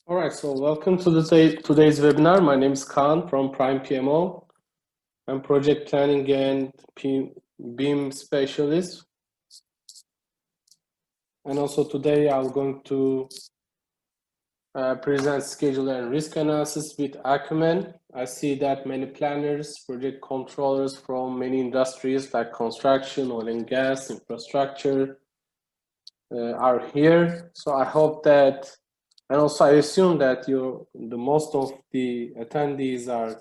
All right, so welcome to today's webinar. My name is Khan from Prime PMO. I'm project planning and BIM specialist. And also today I'm going to present schedule and risk analysis with Acumen. I see that many planners, project controllers from many industries like construction, oil and gas, infrastructure are here. So I hope that, and also I assume that the most of the attendees are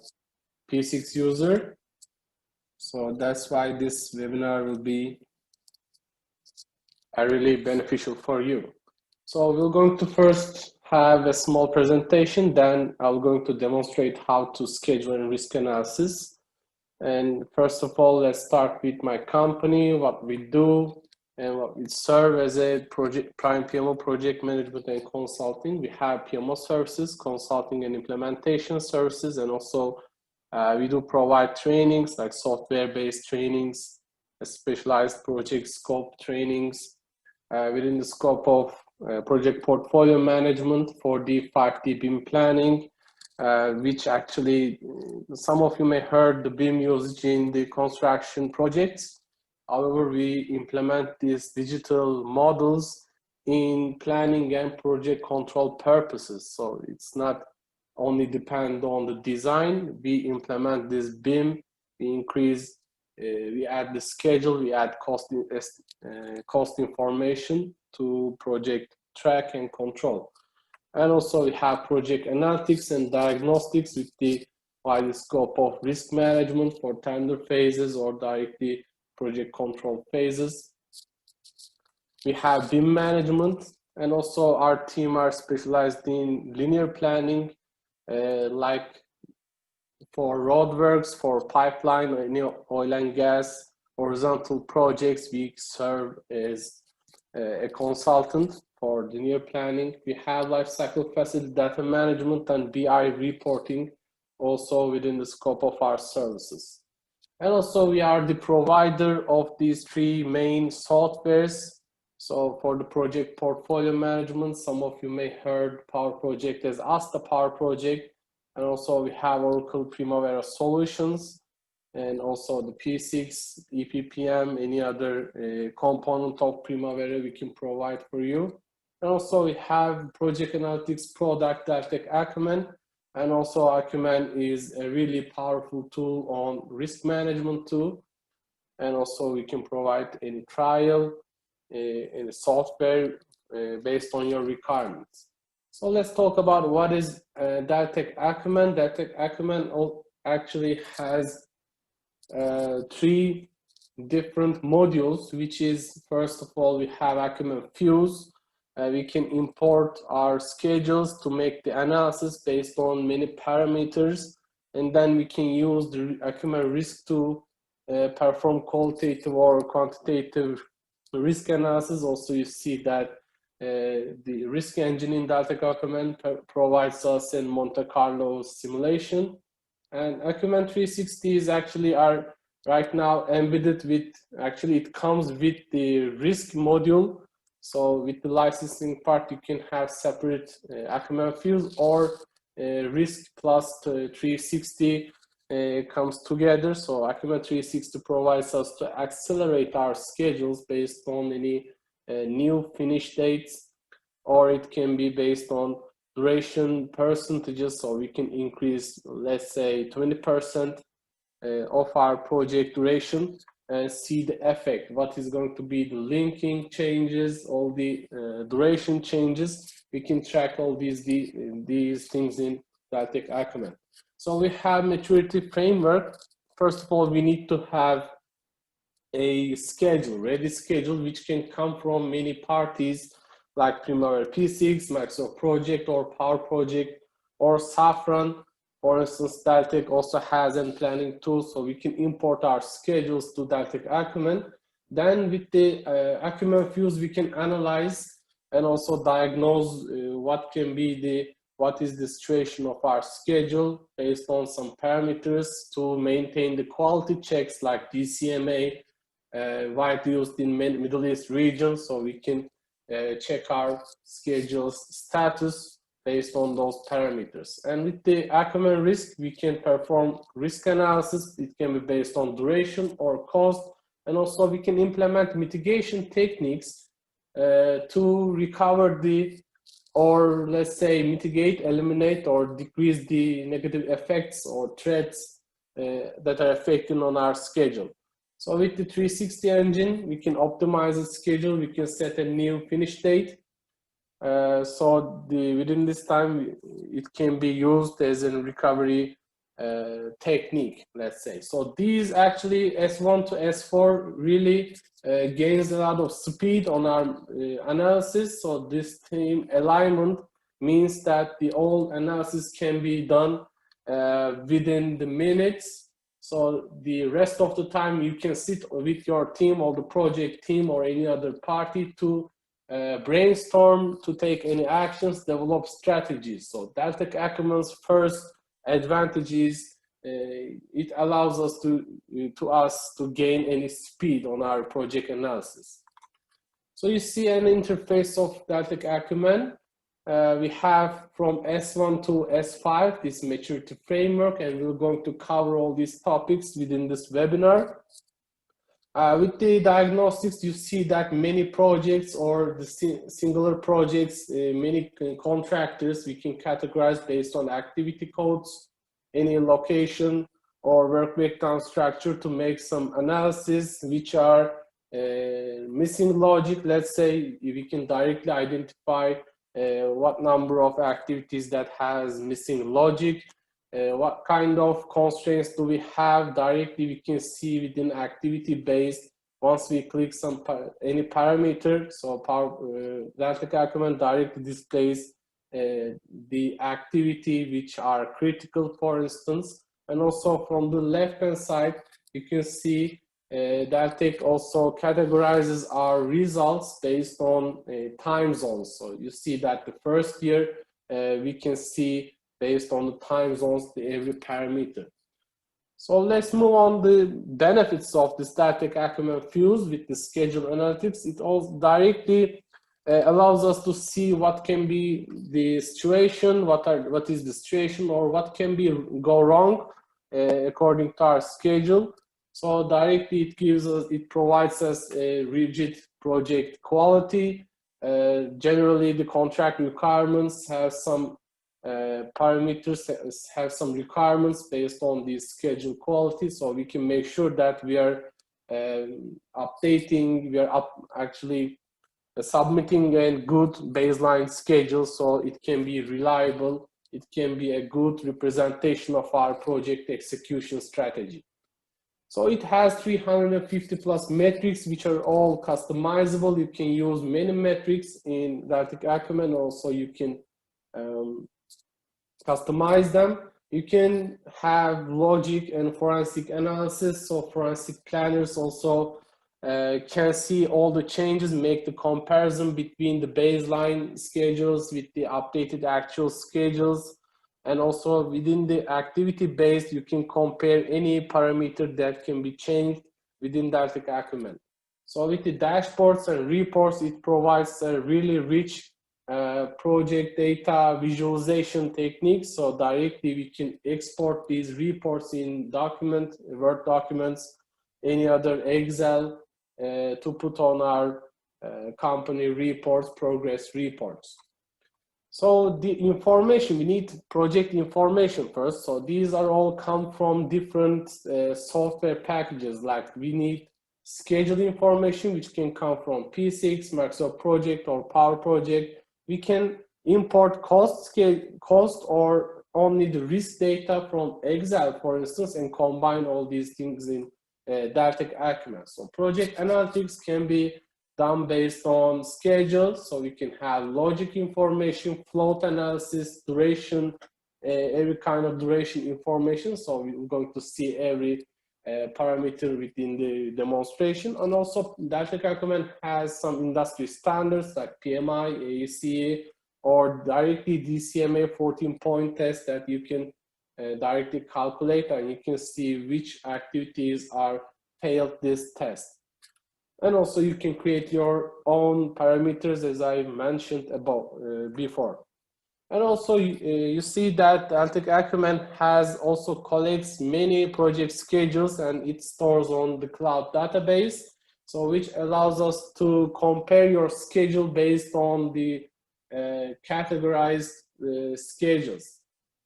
P6 user. So that's why this webinar will be really beneficial for you. So we're going to first have a small presentation, then I'm going to demonstrate how to schedule and risk analysis. And first of all, let's start with my company, what we do, and what we serve as a Prime PMO project management and consulting. We have PMO services, consulting and implementation services, and also we do provide trainings like software-based trainings, specialized project scope trainings within the scope of project portfolio management for the 5D BIM planning, which actually some of you may heard the BIM usage in the construction projects. However, we implement these digital models in planning and project control purposes. So it's not only depend on the design. We implement this BIM, we increase, we add the schedule, we add cost information to project track and control. And also we have project analytics and diagnostics with the wide scope of risk management for tender phases or directly project control phases. We have BIM management, and also our team are specialized in linear planning, like for roadworks, for pipeline, oil and gas, horizontal projects. We serve as a consultant for linear planning. We have lifecycle facility data management and BI reporting also within the scope of our services. And also we are the provider of these three main softwares. So for the project portfolio management, some of you may heard Power Project as Asta Power Project. And also we have Oracle Primavera Solutions, and also the P6, EPPM, any other component of Primavera we can provide for you. And also we have project analytics product Deltek Acumen, and also Acumen is a really powerful tool on risk management too. And also we can provide any trial, any software based on your requirements. So let's talk about what is Deltek Acumen. Deltek Acumen actually has three different modules, which is, first of all, we have Acumen Fuse. We can import our schedules to make the analysis based on many parameters, and then we can use the Acumen Risk to perform qualitative or quantitative risk analysis. Also, you see that the risk engine in Deltek Acumen provides us in Monte Carlo simulation, and Acumen 360 is actually our right now embedded with, actually it comes with the risk module. So with the licensing part, you can have separate Acumen Fuse or risk plus 360 comes together. So Acumen 360 provides us to accelerate our schedules based on any new finish dates, or it can be based on duration percentages. So we can increase, let's say 20% of our project duration and see the effect, what is going to be the linking changes, all the duration changes. We can track all these things in Deltek Acumen. So we have maturity framework. First of all, we need to have a schedule, ready schedule, which can come from many parties like Primavera P6, Microsoft Project or Power Project or Safran. For instance, Deltek also has a planning tool, so we can import our schedules to Deltek Acumen. Then with the Acumen Fuse, we can analyze and also diagnose what is the situation of our schedule based on some parameters to maintain the quality checks like DCMA, widely used in Middle East region, so we can check our schedule's status based on those parameters. And with the Acumen risk, we can perform risk analysis. It can be based on duration or cost, and also we can implement mitigation techniques to recover or let's say mitigate, eliminate, or decrease the negative effects or threats that are affecting on our schedule. So with the 360 engine, we can optimize the schedule, we can set a new finish date. So within this time, it can be used as a recovery technique, let's say. So these actually S1 to S4 really gains a lot of speed on our analysis. So this team alignment means that the all analysis can be done within the minutes. So the rest of the time you can sit with your team or the project team or any other party to brainstorm, to take any actions, develop strategies. So Deltek Acumen's first advantage is it allows us to gain any speed on our project analysis. So you see an interface of Deltek Acumen. We have from S1 to S5 this maturity framework, and we're going to cover all these topics within this webinar. With the diagnostics, you see that many projects or the singular projects, many contractors, we can categorize based on activity codes, any location or work breakdown structure to make some analysis which are missing logic. Let's say we can directly identify what number of activities that has missing logic. What kind of constraints do we have directly? We can see within activity based. Once we click any parameter, so Deltek Acumen directly displays the activity which are critical, for instance. And also from the left hand side, you can see Deltek also categorizes our results based on time zones. So you see that the first year we can see based on the time zones, every parameter. So let's move on the benefits of the Deltek Acumen Fuse with the schedule analytics. It also directly allows us to see what can be the situation, what is the situation, or what can go wrong according to our schedule. So directly it provides us a rigid project quality. Generally, the contract requirements have some parameters, have some requirements based on the schedule quality, so we can make sure that we are updating, actually submitting a good baseline schedule so it can be reliable, it can be a good representation of our project execution strategy. So it has 350 plus metrics which are all customizable. You can use many metrics in Deltek Acumen. Also you can customize them. You can have logic and forensic analysis. So forensic planners also can see all the changes, make the comparison between the baseline schedules with the updated actual schedules. And also within the activity based, you can compare any parameter that can be changed within Deltek Acumen. So with the dashboards and reports, it provides a really rich project data visualization techniques. So directly we can export these reports in Word documents, any other Excel to put on our company reports, progress reports. So the information, we need project information first. So these are all come from different software packages. Like we need schedule information, which can come from P6, Microsoft Project, or Power Project. We can import cost or only the risk data from Excel, for instance, and combine all these things in Deltek Acumen. So project analytics can be done based on schedule, so we can have logic information, float analysis, duration, every kind of duration information. So we're going to see every parameter within the demonstration. And also Deltek Acumen has some industry standards like PMI, AECE, or directly DCMA 14-point test that you can directly calculate, and you can see which activities are failed this test. And also you can create your own parameters, as I mentioned before. And also you see that Deltek Acumen has also collects many project schedules and it stores on the cloud database. So which allows us to compare your schedule based on the categorized schedules.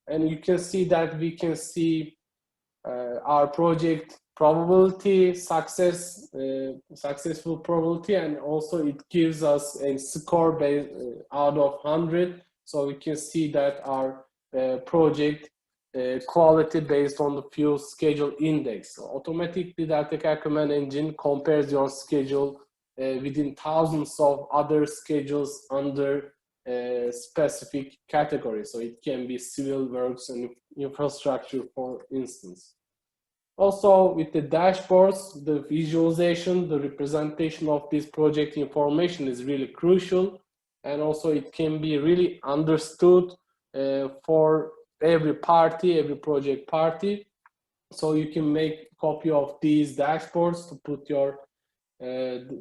And you can see that we can see our project probability, successful probability, and also it gives us a score based out of 100. So we can see that our project quality based on the Fuse schedule index. So automatically, Deltek Acumen engine compares your schedule within thousands of other schedules under specific categories. So it can be civil works and infrastructure, for instance. Also, with the dashboards, the visualization, the representation of this project information is really crucial. And also it can be really understood for every party, every project party. So you can make a copy of these dashboards to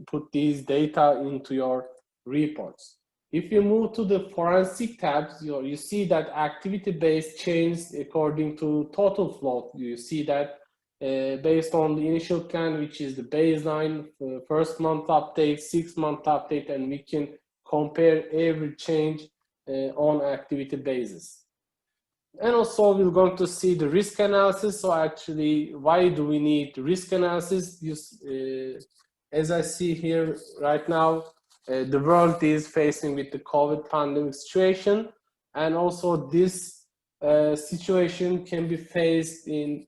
put these data into your reports. If you move to the forensic tabs, you see that activity-based changes according to total float. You see that based on the initial plan, which is the baseline, first month update, 6 month update, and we can compare every change on activity basis. And also we're going to see the risk analysis. So actually, why do we need risk analysis? As I see here right now, the world is facing with the COVID pandemic situation. And also this situation can be faced in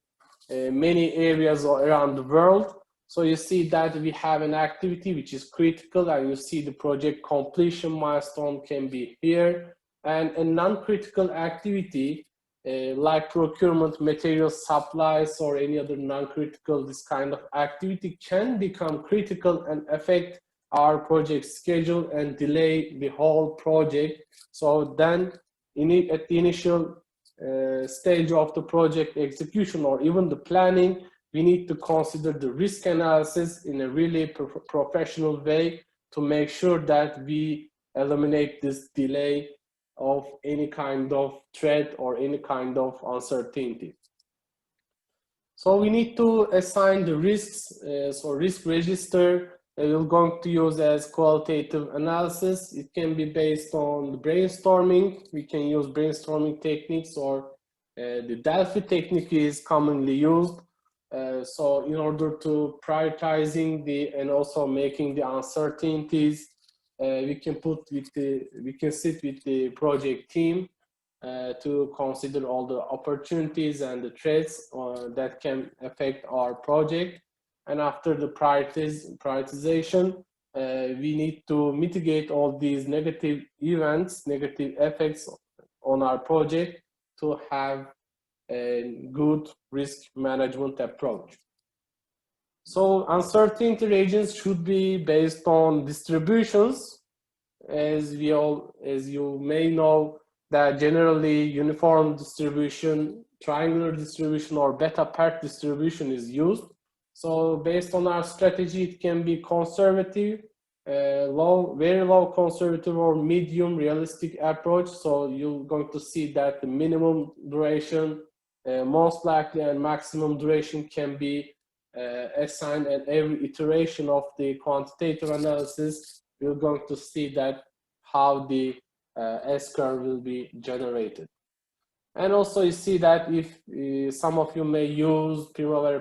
many areas around the world. So you see that we have an activity which is critical, and you see the project completion milestone can be here. And a non-critical activity like procurement, material supplies, or any other non-critical, this kind of activity can become critical and affect our project schedule and delay the whole project. So then at the initial stage of the project execution or even the planning, we need to consider the risk analysis in a really professional way to make sure that we eliminate this delay of any kind of threat or any kind of uncertainty. So we need to assign the risks. So risk register we're going to use as qualitative analysis. It can be based on the brainstorming. We can use brainstorming techniques, or the Delphi technique is commonly used. So in order to prioritizing and also making the uncertainties, we can sit with the project team to consider all the opportunities and the threats that can affect our project. And after the prioritization, we need to mitigate all these negative events, negative effects on our project to have a good risk management approach. So uncertainty regions should be based on distributions. As you may know, that generally uniform distribution, triangular distribution, or beta pair distribution is used. So based on our strategy, it can be conservative, very low conservative, or medium realistic approach. So you're going to see that the minimum duration, most likely, and maximum duration can be assigned at every iteration of the quantitative analysis. We're going to see that how the S-curve will be generated. And also you see that if some of you may use Primavera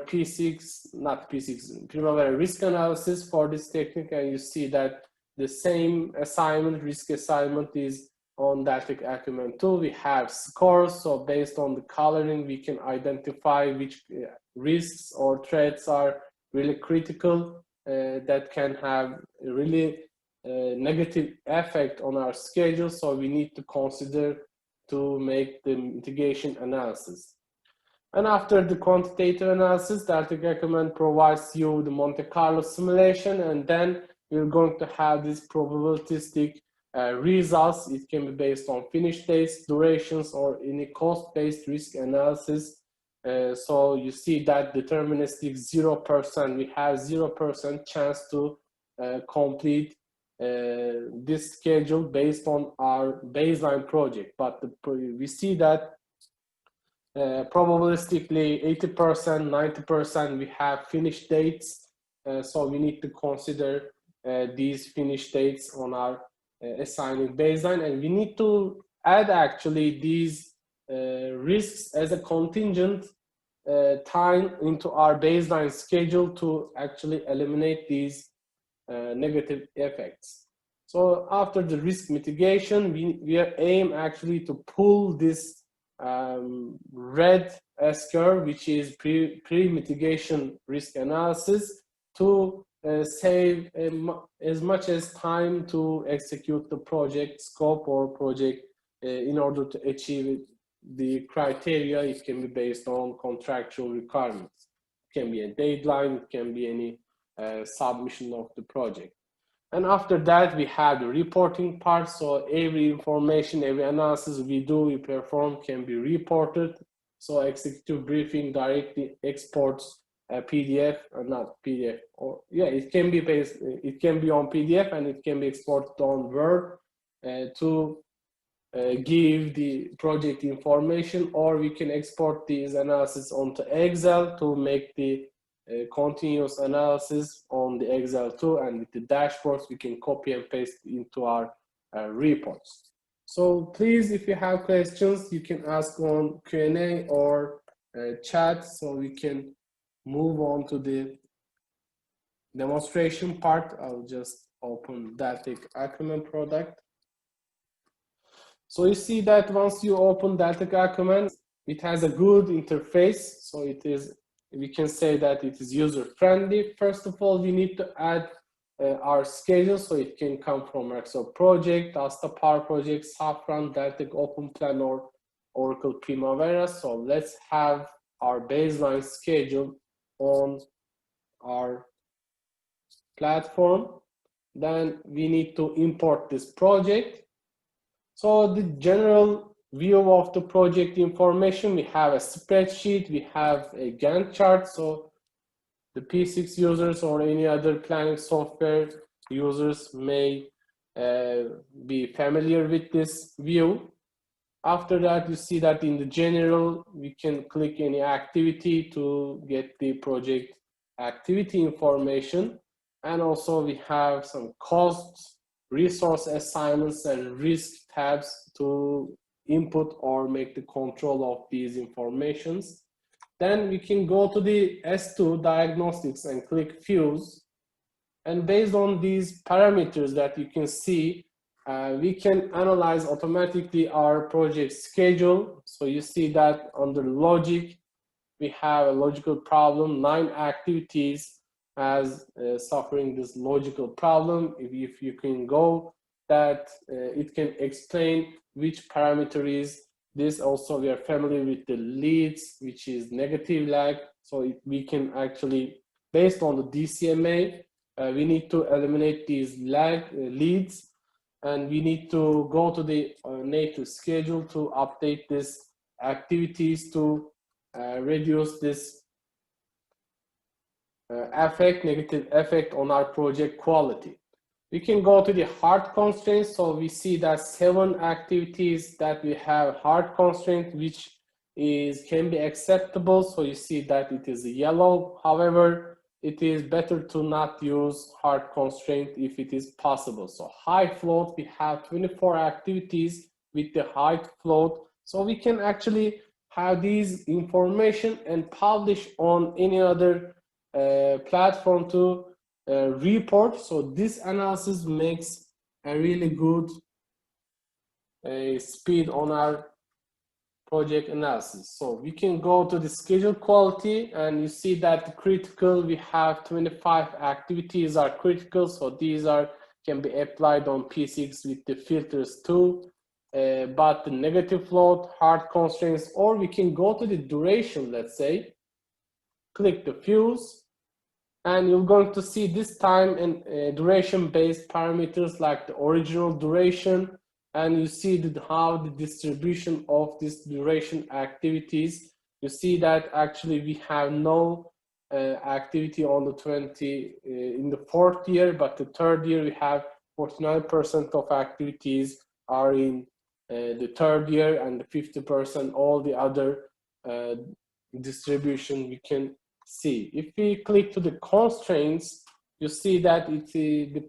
Primavera risk analysis for this technique, and you see that the same risk assignment is on Deltek Acumen tool. We have scores, so based on the coloring, we can identify which risks or threats are really critical that can have a really negative effect on our schedule. So we need to consider to make the mitigation analysis. And after the quantitative analysis, Deltek Acumen provides you the Monte Carlo simulation, and then we're going to have this probabilistic results. It can be based on finish dates, durations, or any cost-based risk analysis. So you see that deterministic 0%, we have 0% chance to complete this schedule based on our baseline project, but we see that probabilistically 80%, 90% we have finish dates, so we need to consider these finish dates on our assigning baseline, and we need to add actually these risks as a contingent time into our baseline schedule to actually eliminate these negative effects. So after the risk mitigation, we aim actually to pull this red S-curve, which is pre-mitigation risk analysis, to save as much as time to execute the project scope or project in order to achieve the criteria. It can be based on contractual requirements. It can be a deadline, it can be any submission of the project. And after that, we have the reporting part. So every information, every analysis we perform can be reported. So executive briefing directly exports a PDF, or not PDF, or yeah, it can be based, it can be on PDF and it can be exported on Word to give the project information, or we can export these analysis onto Excel to make the continuous analysis on the Excel too, and with the dashboards we can copy and paste into our reports. So please, if you have questions, you can ask on Q&A or chat, so we can move on to the demonstration part. I'll just open Deltek Acumen product. So you see that once you open Deltek Acumen, it has a good interface. So it is, we can say that it is user-friendly. First of all, we need to add our schedule, so it can come from Microsoft Project, Asta Power Project, Safran, Deltek OpenPlan, or Oracle Primavera. So let's have our baseline schedule on our platform. Then we need to import this project. So the general view of the project information, we have a spreadsheet, we have a Gantt chart. So the P6 users or any other planning software users may be familiar with this view. After that, you see that in the general, we can click any activity to get the project activity information. And also we have some costs, resource assignments, and risk tabs to input or make the control of these informations. Then we can go to the S2 diagnostics and click Fuse. And based on these parameters that you can see, we can analyze automatically our project schedule. So you see that under logic, we have a logical problem, 9 activities as suffering this logical problem. If you can go that, it can explain which parameter is this. Also, we are familiar with the leads, which is negative lag. So we can actually, based on the DCMA, we need to eliminate these leads, and we need to go to the native schedule to update this activities to reduce this negative effect on our project quality. We can go to the hard constraints. So we see that 7 activities that we have hard constraint, which can be acceptable. So you see that it is yellow. However, it is better to not use hard constraint if it is possible. So high float, we have 24 activities with the high float. So we can actually have these information and publish on any other platform to report. So this analysis makes a really good speed on our project analysis. So we can go to the schedule quality, and you see that the critical, we have 25 activities are critical. So these can be applied on P6 with the filters too. But the negative float, hard constraints, or we can go to the duration, let's say, click the Fuse, and you're going to see this time and duration-based parameters like the original duration, and you see how the distribution of this duration activities. You see that actually we have no activity on the in the 4th year, but the 3rd year we have 49% of activities are in the third year, and the 50% all the other distribution we can see. If we click to the constraints, you see that the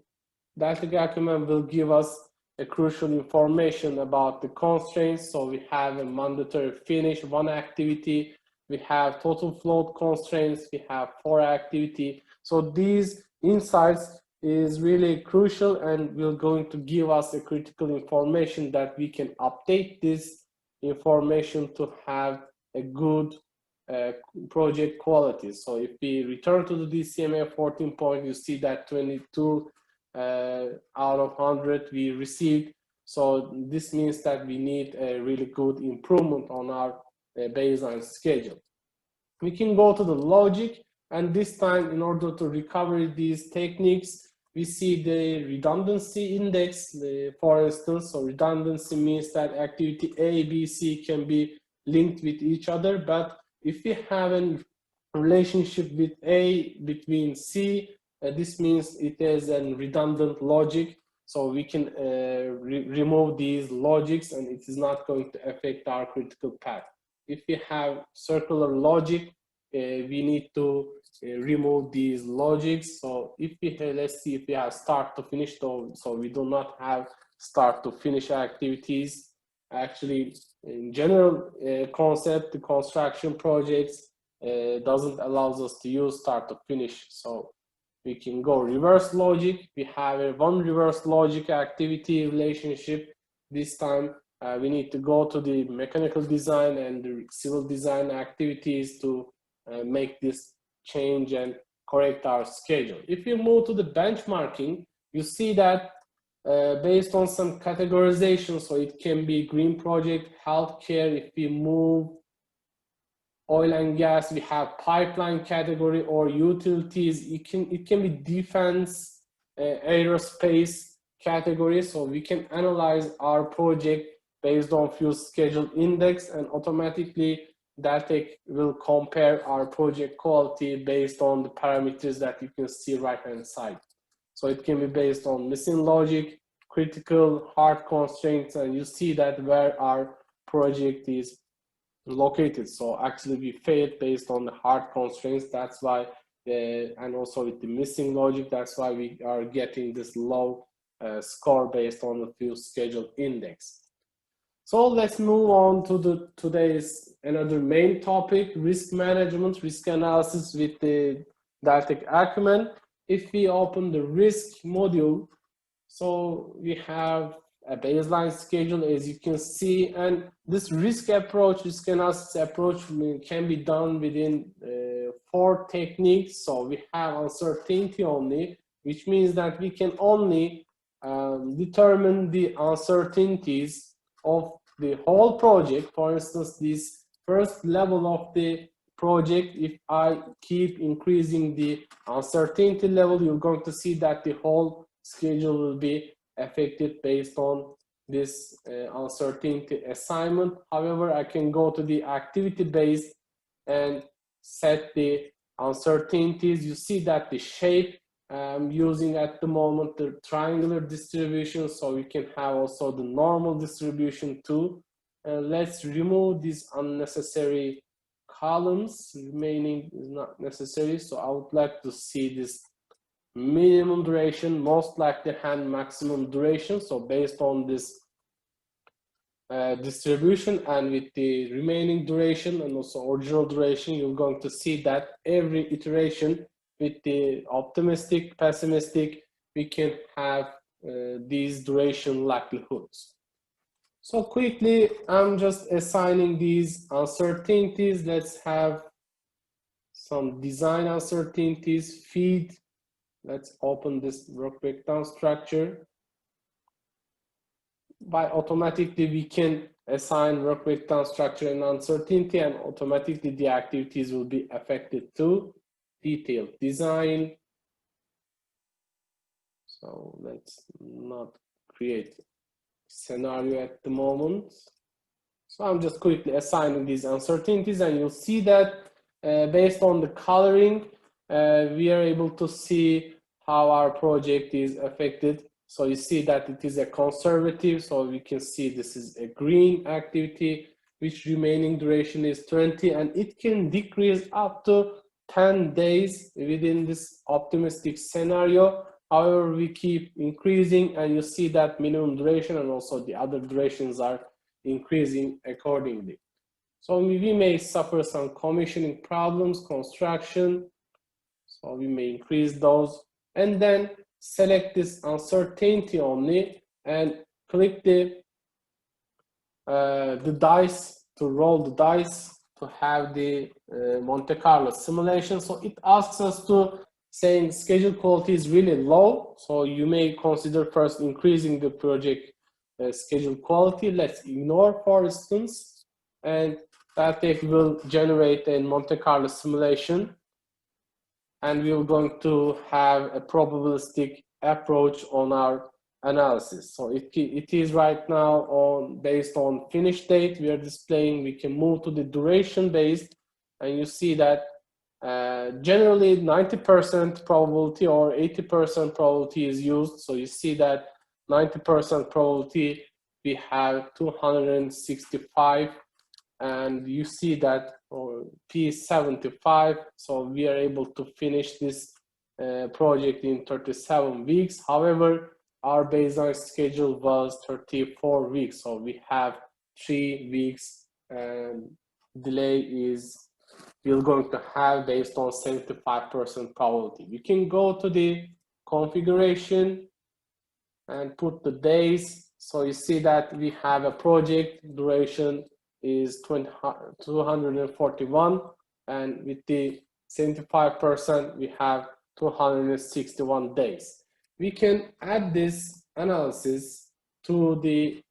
Deltek Acumen will give us a crucial information about the constraints. So we have a mandatory finish, one activity, we have total float constraints, we have 4 activity. So these insights is really crucial and will going to give us a critical information that we can update this information to have a good project quality. So if we return to the DCMA 14 point, you see that 22 out of 100 we received. So this means that we need a really good improvement on our baseline schedule. We can go to the logic, and this time in order to recover these techniques, we see the redundancy index, for instance. So redundancy means that activity A, B, C can be linked with each other, but if we have a relationship with A between C, this means it is a redundant logic. So we can remove these logics and it is not going to affect our critical path. If we have circular logic, we need to remove these logics. So if we let's see if we have start to finish, though, so we do not have start to finish activities. Actually, in general concept, the construction projects doesn't allow us to use start to finish. So we can go reverse logic. We have a one reverse logic activity relationship. This time we need to go to the mechanical design and the civil design activities to make this change and correct our schedule. If you move to the benchmarking, you see that based on some categorization, so it can be green project, healthcare. If we move oil and gas, we have pipeline category, or utilities. It can be defense, aerospace category. So we can analyze our project based on fuse schedule index, and automatically Deltek will compare our project quality based on the parameters that you can see right hand side. So it can be based on missing logic, critical, hard constraints, and you see that where our project is located. So actually we failed based on the hard constraints. That's why, and also with the missing logic, that's why we are getting this low score based on the fuse schedule index. So let's move on to today's another main topic, risk management, risk analysis with the Deltek Acumen. If we open the risk module, so we have a baseline schedule, as you can see, and this risk approach, risk analysis approach can be done within 4 techniques. So we have uncertainty only, which means that we can only determine the uncertainties of the whole project. For instance, this first level of the project, if I keep increasing the uncertainty level, you're going to see that the whole schedule will be affected based on this uncertainty assignment. However, I can go to the activity based and set the uncertainties. You see that the shape I'm using at the moment, the triangular distribution, so we can have also the normal distribution too. Let's remove these unnecessary columns. Remaining is not necessary, so I would like to see this minimum duration, most likely hand maximum duration. So based on this distribution and with the remaining duration and also original duration, you're going to see that every iteration with the optimistic, pessimistic, we can have these duration likelihoods. So quickly, I'm just assigning these uncertainties. Let's have some design uncertainties, feed. Let's open this work breakdown structure. By automatically, we can assign work breakdown structure and uncertainty, and automatically the activities will be affected too. Detailed design. So let's not create scenario at the moment. So I'm just quickly assigning these uncertainties, and you'll see that based on the coloring, we are able to see how our project is affected So you see that it is a conservative, so we can see this is a green activity, which remaining duration is 20, and it can decrease up to 10 days within this optimistic scenario. However, we keep increasing, and you see that minimum duration and also the other durations are increasing accordingly. So we may suffer some commissioning problems, construction, so we may increase those, and then select this uncertainty only and click the dice to roll the dice to have the Monte Carlo simulation. So it asks us to saying schedule quality is really low, so you may consider first increasing the project schedule quality. Let's ignore, for instance, and Deltek will generate a Monte Carlo simulation, and we're going to have a probabilistic approach on our analysis. So it is right now based on finish date we are displaying. We can move to the duration based, and you see that generally 90% probability or 80% probability is used. So you see that 90% probability we have 265, and you see that P75, so we are able to finish this project in 37 weeks. However, our baseline schedule was 34 weeks, so we have 3 weeks and delay is we're going to have based on 75% probability. We can go to the configuration and put the days. So you see that we have a project duration is 241, and with the 75% we have 261 days. We can add this analysis to the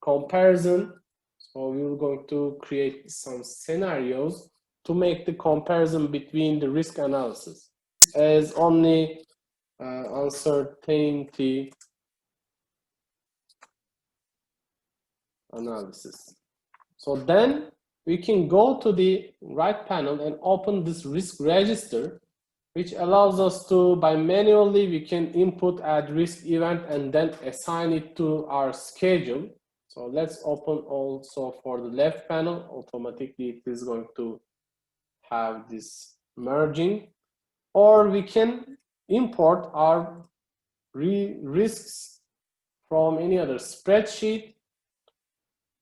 comparison. So we're going to create some scenarios to make the comparison between the risk analysis as only uncertainty analysis. So then we can go to the right panel and open this risk register, which allows us to, by manually, we can input add risk event and then assign it to our schedule. So let's open also for the left panel. Automatically it is going to have this merging, or we can import our risks from any other spreadsheet.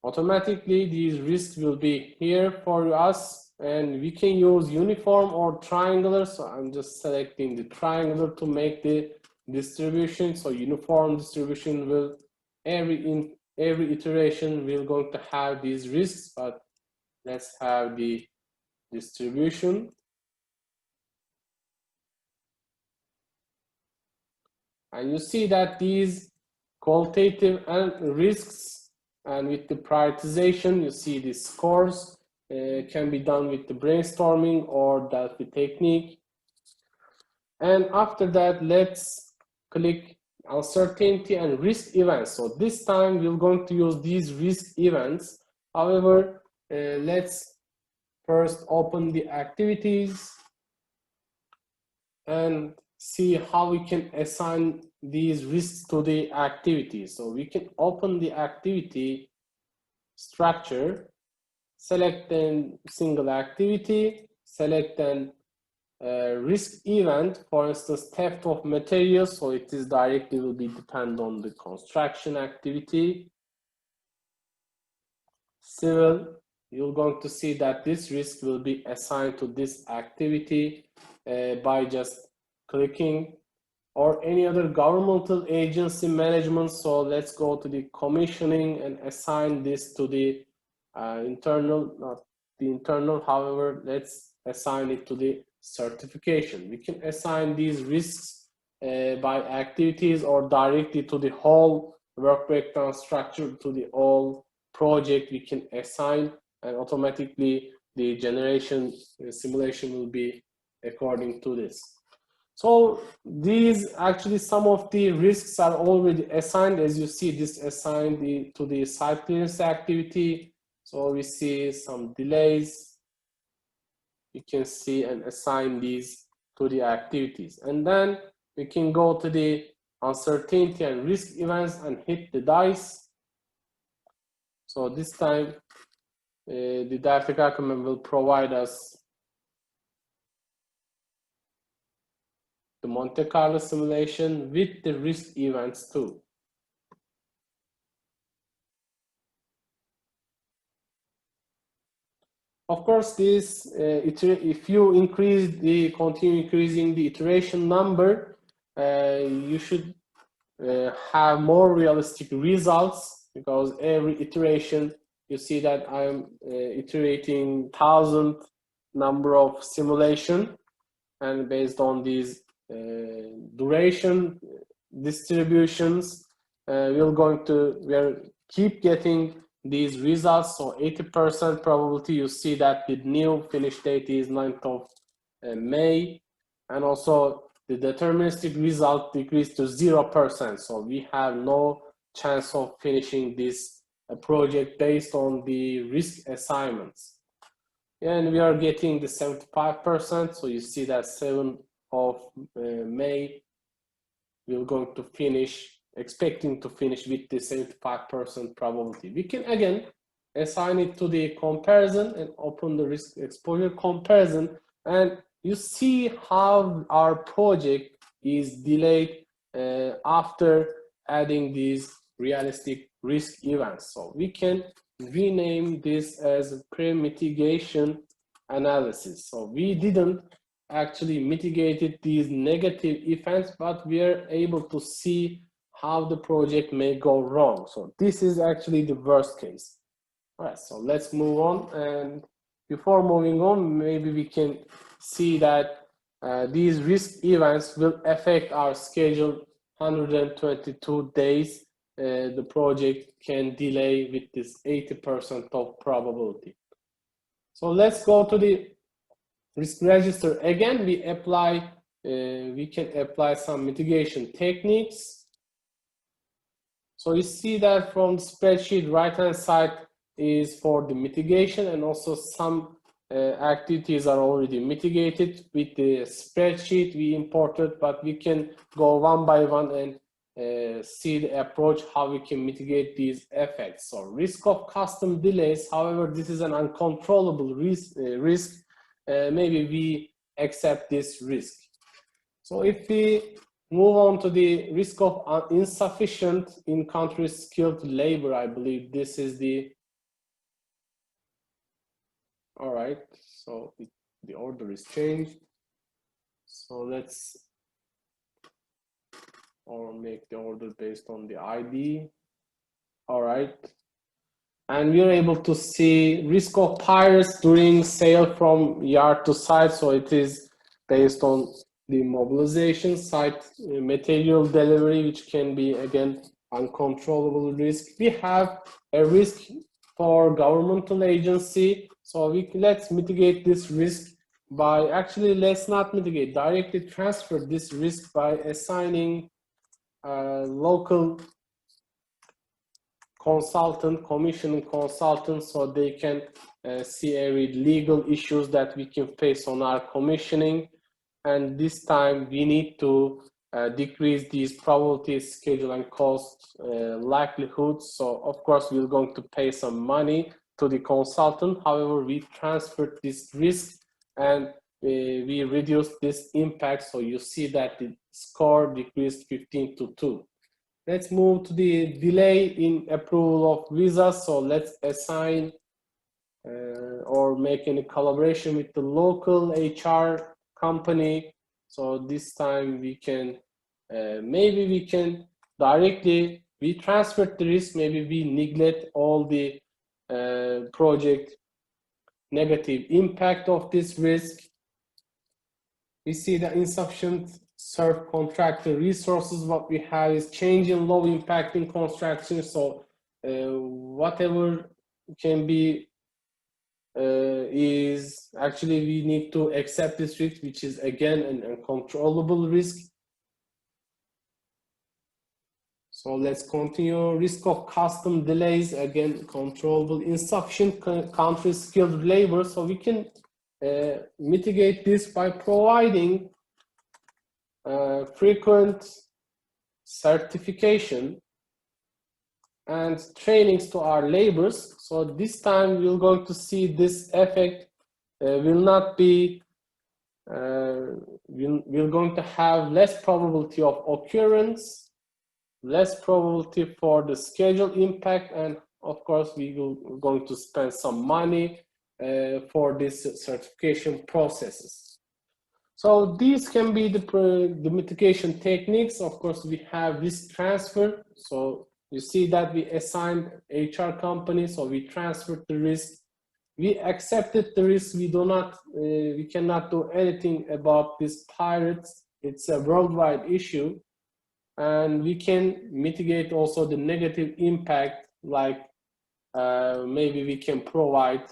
Automatically these risks will be here for us, and we can use uniform or triangular. So I'm just selecting the triangular to make the distribution. So uniform distribution will every iteration we're going to have these risks, but let's have the distribution. And you see that these qualitative risks, and with the prioritization, you see the scores can be done with the brainstorming or Delphi technique. And after that, let's click uncertainty and risk events. So this time we're going to use these risk events. However, let's first open the activities and see how we can assign these risks to the activity. So we can open the activity structure, select then single activity, select then risk event, for instance, theft of materials. So it is directly will be depend on the construction activity. Civil, you're going to see that this risk will be assigned to this activity by just clicking, or any other governmental agency management. So let's go to the commissioning and assign this to the internal, not the internal, however, let's assign it to the certification. We can assign these risks by activities or directly to the whole work breakdown structure, to the whole project we can assign, and automatically the generation simulation will be according to this. So these actually some of the risks are already assigned. As you see, this assigned to the site clearance activity. So we see some delays. You can see and assign these to the activities. And then we can go to the uncertainty and risk events and hit the dice. So this time, the Deltek Acumen will provide us the Monte Carlo simulation with the risk events too. Of course, this if you continue increasing the iteration number, you should have more realistic results, because every iteration you see that I'm iterating 1,000 number of simulation, and based on these duration distributions, we'll keep getting these results. So 80% probability, you see that the new finish date is 9th of May, and also the deterministic result decreased to 0%. So we have no chance of finishing this project based on the risk assignments. And we are getting the 75%. So you see that 7th of May, we're going to finish, expecting to finish with the 75% probability. We can again assign it to the comparison and open the risk exposure comparison, and you see how our project is delayed after adding these realistic risk events. So we can rename this as pre-mitigation analysis. So we didn't actually mitigated these negative events, but we are able to see how the project may go wrong. So this is actually the worst case. All right, so let's move on. And before moving on, maybe we can see that these risk events will affect our schedule 122 days. The project can delay with this 80% of probability. So let's go to the risk register. Again, we can apply some mitigation techniques. So you see that from the spreadsheet, right-hand side is for the mitigation, and also some activities are already mitigated with the spreadsheet we imported, but we can go one by one and see the approach, how we can mitigate these effects. So risk of custom delays, however, this is an uncontrollable risk. Maybe we accept this risk. So if we move on to the risk of insufficient in-country skilled labor, I believe this is the, all right, so the order is changed. So let's make the order based on the ID. All right. And we are able to see risk of pirates during sale from yard to site. So it is based on the mobilization site, material delivery, which can be, again, uncontrollable risk. We have a risk for governmental agency. So let's mitigate this risk by, actually, let's not mitigate, directly transfer this risk by assigning local consultant, commissioning consultant, so they can see every legal issues that we can face on our commissioning. And this time we need to decrease these probabilities, schedule, and cost likelihoods. So of course we're going to pay some money to the consultant. However, we transferred this risk and we reduced this impact. So you see that the score decreased 15 to 2. Let's move to the delay in approval of visas. So let's assign or make any collaboration with the local HR company. So this time we can, maybe we can directly, we transfer the risk, maybe we neglect all the project negative impact of this risk. We see the insufficient serve contractor resources. What we have is change in low impacting construction. So whatever can be is actually we need to accept this risk, which is again an uncontrollable risk. So let's continue. Risk of custom delays, again controllable. Insufficient country skilled labor. So we can mitigate this by providing frequent certification and trainings to our laborers. So this time we're going to see this effect will not be, we're going to have less probability of occurrence, less probability for the schedule impact, and of course we're going to spend some money for these certification processes. So these can be the mitigation techniques. Of course, we have risk transfer. So you see that we assigned HR company, so we transferred the risk. We accepted the risk. We cannot do anything about these pirates. It's a worldwide issue, and we can mitigate also the negative impact, like maybe we can provide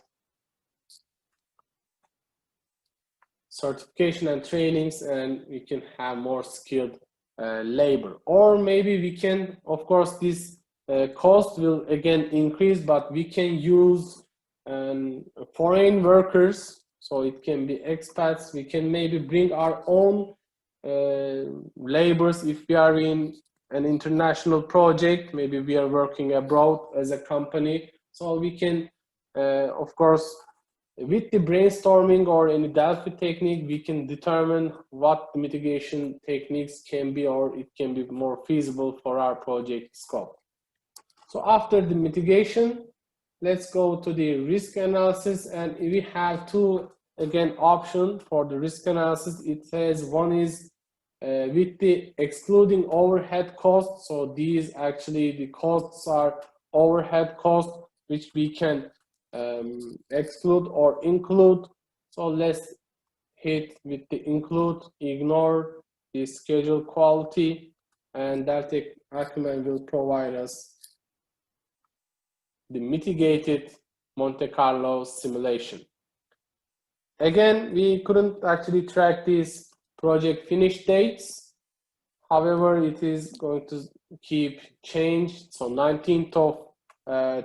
certification and trainings, and we can have more skilled labor. Or maybe we can, of course, this cost will again increase, but we can use foreign workers, so it can be expats. We can maybe bring our own laborers if we are in an international project. Maybe we are working abroad as a company, so we can, of course, with the brainstorming or any Delphi technique, we can determine what the mitigation techniques can be, or it can be more feasible for our project scope. So after the mitigation, let's go to the risk analysis, and we have two, again, options for the risk analysis. It says one is with the excluding overhead costs. So these actually, the costs are overhead costs, which we can exclude or include. So let's hit with the include, ignore the schedule quality, and Deltek Acumen will provide us the mitigated Monte Carlo simulation. Again, we couldn't actually track these project finish dates. However, it is going to keep change. So 19th of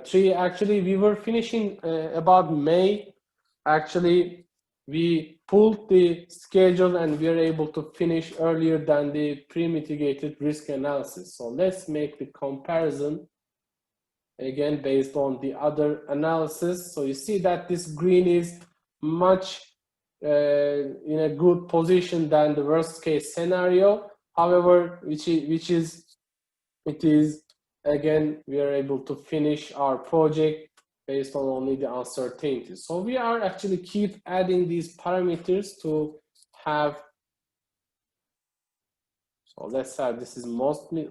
3, actually we were finishing about May. Actually, we pulled the schedule and we are able to finish earlier than the pre-mitigated risk analysis. So let's make the comparison again based on the other analysis. So you see that this green is much in a good position than the worst case scenario. However, it is again, we are able to finish our project based on only the uncertainties. So we are actually keep adding these parameters to have. So let's say this is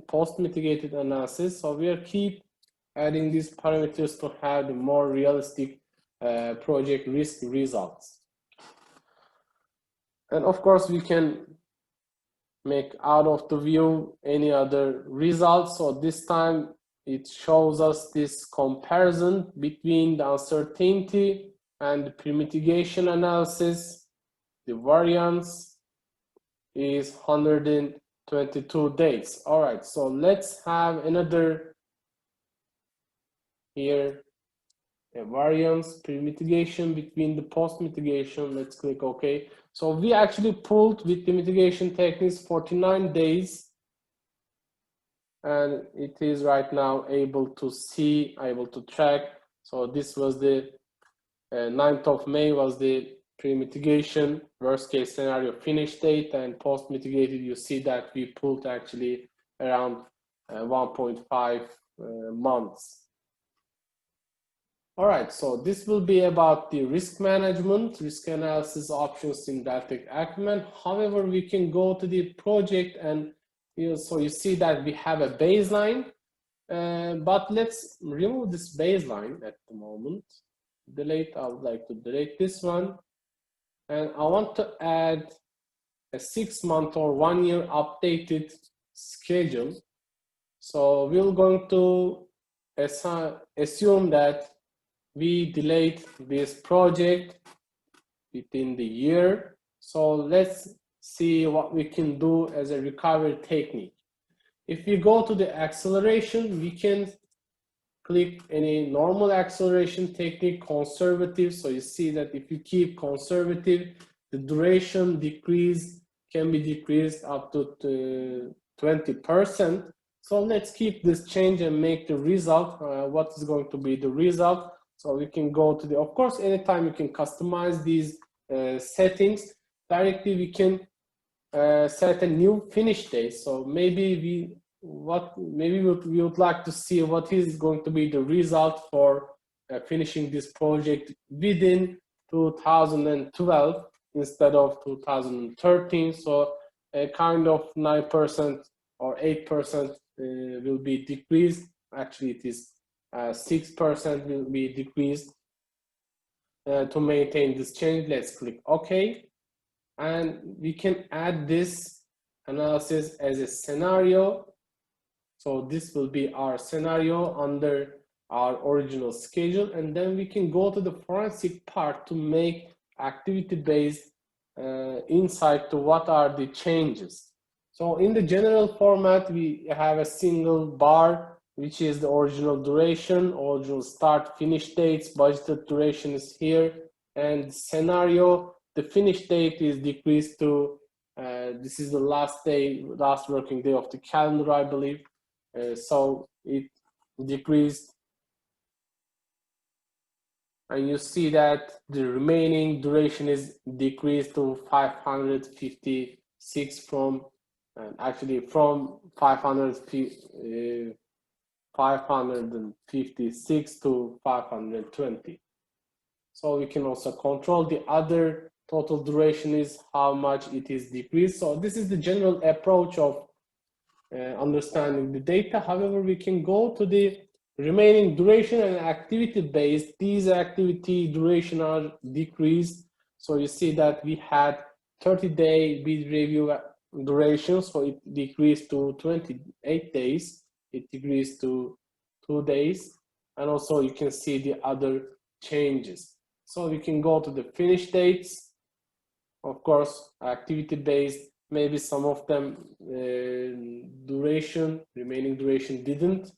post mitigated analysis. So we are keep adding these parameters to have the more realistic project risk results. And of course, we can make out of the view any other results. So this time it shows us this comparison between the uncertainty and the pre-mitigation analysis. The variance is 122 days. All right, so let's have another here, a variance pre-mitigation between the post-mitigation. Let's click OK. So we actually pulled with the mitigation techniques 49 days, and it is right now able to track. So this was the 9th of May was the pre-mitigation worst case scenario finish date, and post-mitigated you see that we pulled actually around 1.5 months. All right, so this will be about the risk management, risk analysis options in Deltek Acumen. However, we can go to the project, and so you see that we have a baseline, but let's remove this baseline at the moment. Delete, I would like to delete this one. And I want to add a 6-month or 1-year updated schedule. So we're going to assume that we delayed this project within the year. So let's see what we can do as a recovery technique. If we go to the acceleration, we can click any normal acceleration technique, conservative. So you see that if you keep conservative, the duration decrease can be decreased up to 20%. So let's keep this change and make the result. What is going to be the result? So we can go to the, of course, anytime you can customize these settings. Directly we can set a new finish date. So maybe we would like to see what is going to be the result for finishing this project within 2012 instead of 2013. So a kind of 9% or 8% will be decreased. Actually, it is 6% will be decreased to maintain this change. Let's click OK. And we can add this analysis as a scenario. So this will be our scenario under our original schedule. And then we can go to the forensic part to make activity-based insight to what are the changes. So in the general format, we have a single bar, which is the original duration, original start, finish dates, budgeted duration is here, and scenario, the finish date is decreased to, this is the last working day of the calendar, I believe. So it decreased. And you see that the remaining duration is decreased to 556 from, actually from 556 to 520. So we can also control the other total duration is how much it is decreased. So this is the general approach of understanding the data. However, we can go to the remaining duration and activity based. These activity duration are decreased. So you see that we had 30-day bid review duration, so it decreased to 28 days. It decreased to 2 days. And also you can see the other changes. So we can go to the finish dates. Of course, activity based, maybe some of them remaining duration didn't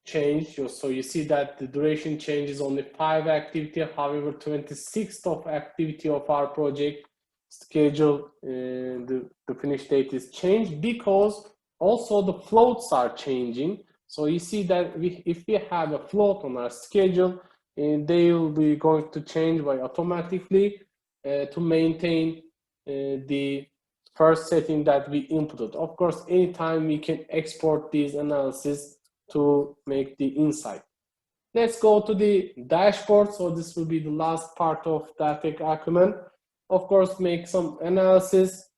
change. So you see that the duration changes only 5 activity. However, 26th of activity of our project schedule, the finish date is changed because also the floats are changing. So you see that if we have a float on our schedule, they will be going to change by automatically to maintain the first setting that we inputted. Of course, anytime we can export these analysis to make the insight. Let's go to the dashboard. So this will be the last part of Deltek Acumen. Of course, make some analysis.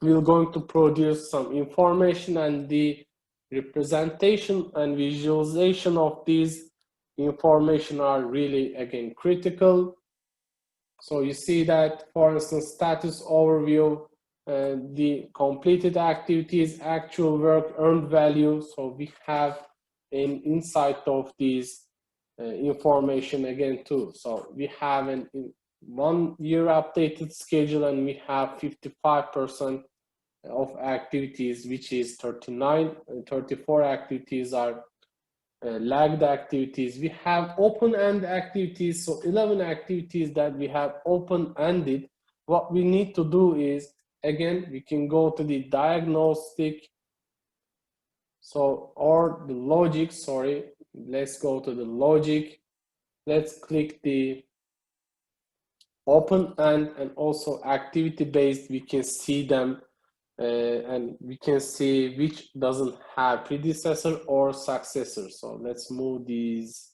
We're going to produce some information, and the representation and visualization of these information are really, again, critical. So you see that, for instance, status overview, the completed activities, actual work, earned value. So we have an insight of these information again too. So we have an 1 year updated schedule, and we have 55% of activities, which is 34 activities are lagged activities. We have open-end activities, so 11 activities that we have open-ended. What we need to do is, again, we can go to the diagnostic, or the logic, sorry, let's go to the logic. Let's click the open-end and also activity-based. We can see them and we can see which doesn't have predecessor or successor. So let's move these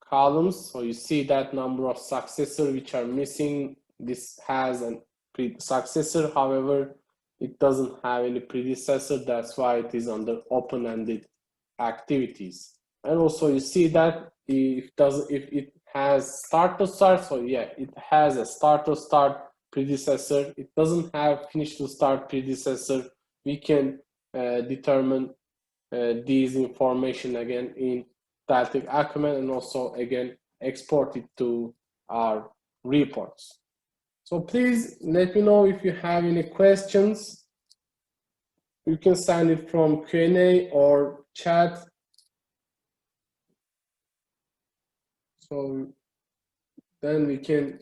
columns. So you see that number of successor which are missing. This has a successor, however, it doesn't have any predecessor. That's why it is under open-ended activities. And also you see that if it has start to start, so yeah, it has a start to start predecessor. It doesn't have finish to start predecessor. We can determine these information again in Deltek Acumen, and also again export it to our reports. So please let me know if you have any questions. You can send it from Q&A or chat. So then we can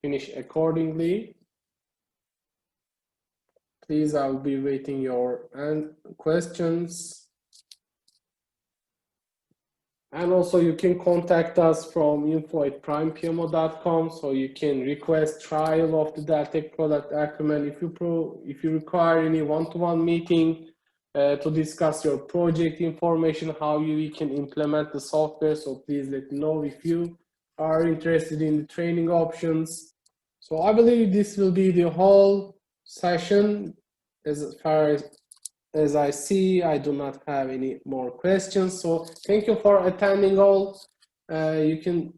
finish accordingly. Please, I'll be waiting your questions. And also you can contact us from info@primepmo.com, so you can request trial of the Deltek product Acumen. If you require any one-to-one meeting to discuss your project information, how you can implement the software, so please let me know if you are interested in the training options. So I believe this will be the whole session. As far as I see, I do not have any more questions. So thank you for attending all. You can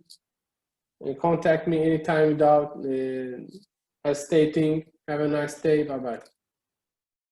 contact me anytime without hesitating. Have a nice day. Bye-bye.